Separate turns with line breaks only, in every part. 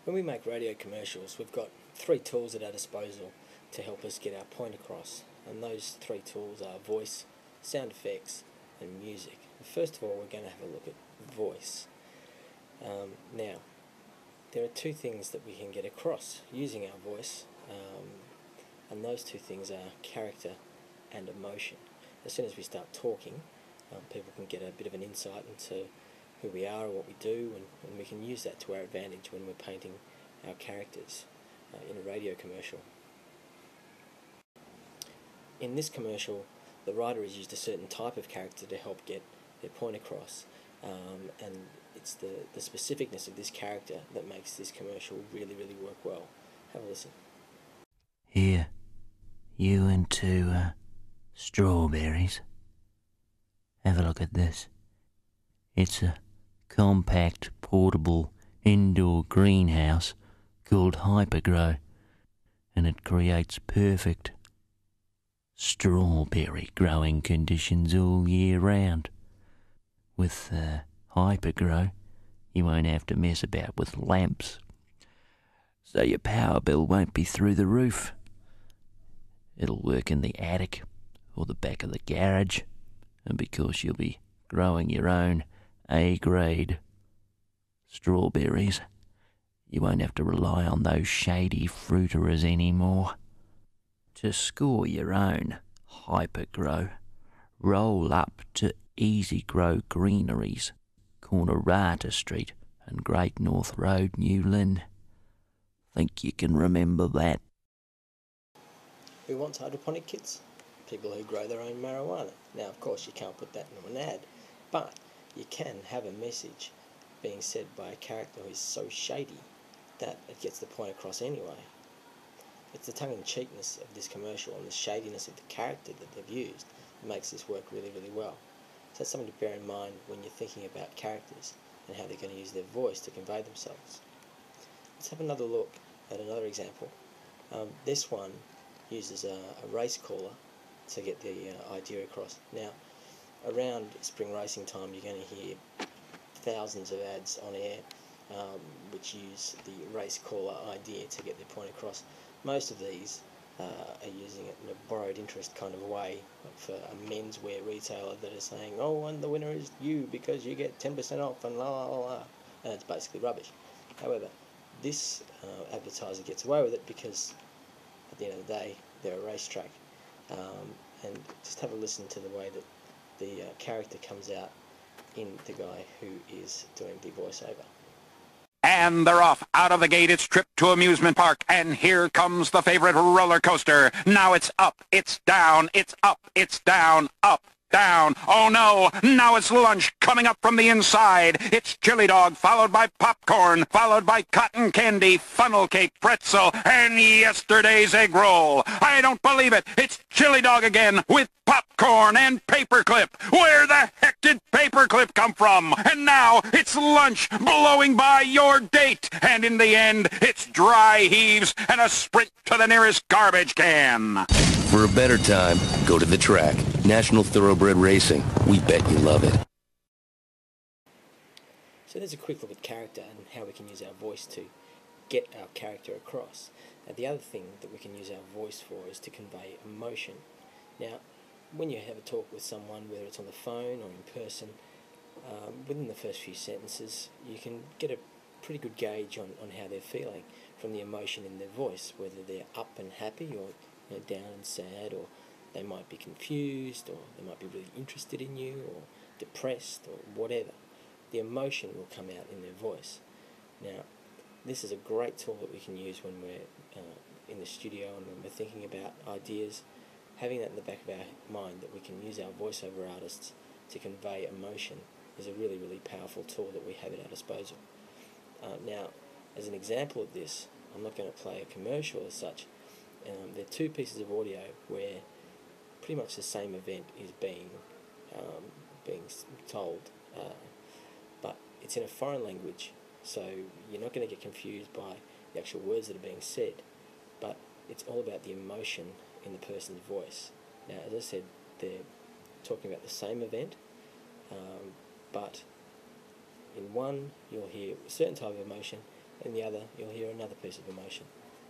When we make radio commercials, we've got three tools at our disposal to help us get our point across, and those three tools are voice, sound effects, and music. First of all, we're going to have a look at voice. Now, there are two things that we can get across using our voice, and those two things are character and emotion. As soon as we start talking, people can get a bit of an insight into who we are or what we do, and we can use that to our advantage when we're painting our characters in a radio commercial. In this commercial, the writer has used a certain type of character to help get their point across, and it's the specificness of this character that makes this commercial really, really work well. Have a listen.
Here, you into strawberries. Have a look at this. It's a compact, portable, indoor greenhouse called Hypergrow, and it creates perfect strawberry growing conditions all year round. With Hypergrow, you won't have to mess about with lamps, so your power bill won't be through the roof. It'll work in the attic or the back of the garage, and because you'll be growing your own A-grade strawberries, you won't have to rely on those shady fruiterers anymore. To score your own Hypergrow, roll up to Easy Grow Greeneries, corner Rata Street and Great North Road, New Lynn. Think you can remember that?
Who wants hydroponic kits? People who grow their own marijuana. Now, of course, you can't put that in an ad, but you can have a message being said by a character who is so shady that it gets the point across anyway. It's the tongue-in-cheekness of this commercial and the shadiness of the character that they've used that makes this work really, really well. So that's something to bear in mind when you're thinking about characters and how they're going to use their voice to convey themselves. Let's have another look at another example. This one uses a race caller to get the idea across. Now, around spring racing time, you're going to hear thousands of ads on air which use the race caller idea to get their point across. Most of these are using it in a borrowed interest kind of way for a menswear retailer that is saying, oh, and the winner is you because you get 10% off and la la la la, and it's basically rubbish. However, this advertiser gets away with it because at the end of the day they're a racetrack, and just have a listen to the way that the character comes out in the guy who is doing the voiceover.
And they're off. Out of the gate, it's trip to amusement park. And here comes the favorite roller coaster. Now it's up, it's down, it's up, it's down, up, down. Oh no, now it's lunch coming up from the inside. It's chili dog, followed by popcorn, followed by cotton candy, funnel cake, pretzel, and yesterday's egg roll. I don't believe it. It's chili dog again with popcorn and paperclip. Where the heck did paperclip come from? And now it's lunch blowing by your date. And in the end, it's dry heaves and a sprint to the nearest garbage can.
For a better time, go to the track. National Thoroughbred Racing. We bet you love it.
So there's a quick look at character and how we can use our voice to get our character across. Now, the other thing that we can use our voice for is to convey emotion. Now, when you have a talk with someone, whether it's on the phone or in person, within the first few sentences, you can get a pretty good gauge on how they're feeling from the emotion in their voice, whether they're up and happy or down and sad, or they might be confused, or they might be really interested in you, or depressed, or whatever. The emotion will come out in their voice. Now, this is a great tool that we can use when we're in the studio and when we're thinking about ideas. Having that in the back of our mind that we can use our voiceover artists to convey emotion is a really, really powerful tool that we have at our disposal. Now, as an example of this, I'm not going to play a commercial as such. There are two pieces of audio where pretty much the same event is being told, but it's in a foreign language, so you're not going to get confused by the actual words that are being said, but it's all about the emotion in the person's voice. Now, as I said, they're talking about the same event, but in one you'll hear a certain type of emotion, and the other you'll hear another piece of emotion.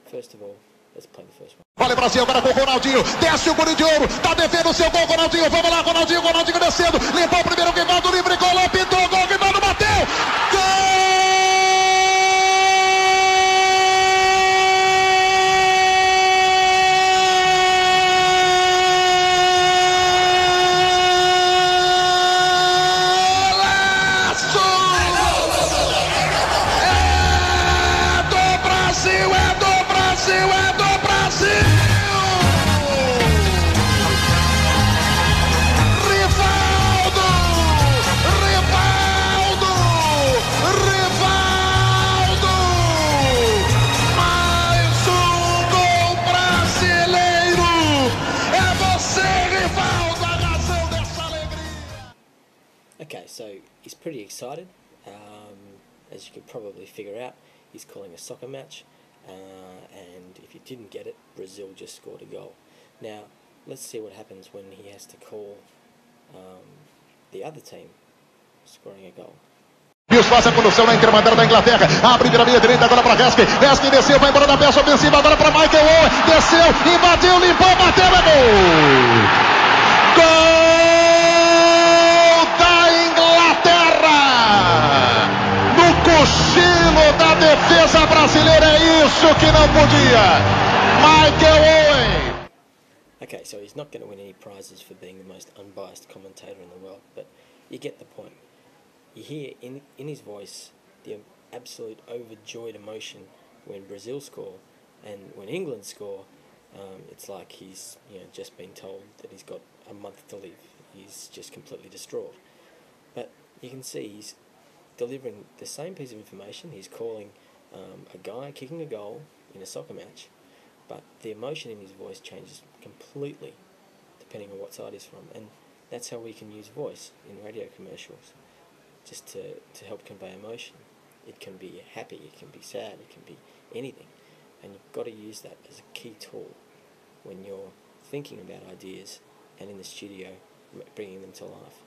First of all, let's play the first one.
Olha Brasil, agora com o Ronaldinho, desce o guri de ouro, tá defendendo o seu gol, Ronaldinho, vamos lá, Ronaldinho descendo, limpou o primeiro, Rivaldo livre, golou, pintou, gol, Rivaldo bateu, gol!
Okay, so he's pretty excited. As you could probably figure out, he's calling a soccer match, and if you didn't get it, Brazil just scored a goal. Now, let's see what happens when he has to call the other team scoring a goal.
Isso faz a condução na intermandada da Inglaterra. Abre pela linha direita agora para Gaskin. Gaskin desceu, vai embora da peça ofensiva agora para Michael Owen. Desceu, invadiu, limpou, bateu, é gol! Gol da Inglaterra! No cochilo da defesa brasileira, é isso que não podia. Michael Owen.
Okay, so he's not going to win any prizes for being the most unbiased commentator in the world, but you get the point. You hear in his voice the absolute overjoyed emotion when Brazil score, and when England score, it's like he's just been told that he's got a month to live. He's just completely distraught. But you can see he's delivering the same piece of information. He's calling a guy kicking a goal in a soccer match, but the emotion in his voice changes completely depending on what side he's from, and that's how we can use voice in radio commercials, just to help convey emotion. It can be happy, it can be sad, it can be anything, and you've got to use that as a key tool when you're thinking about ideas and in the studio bringing them to life.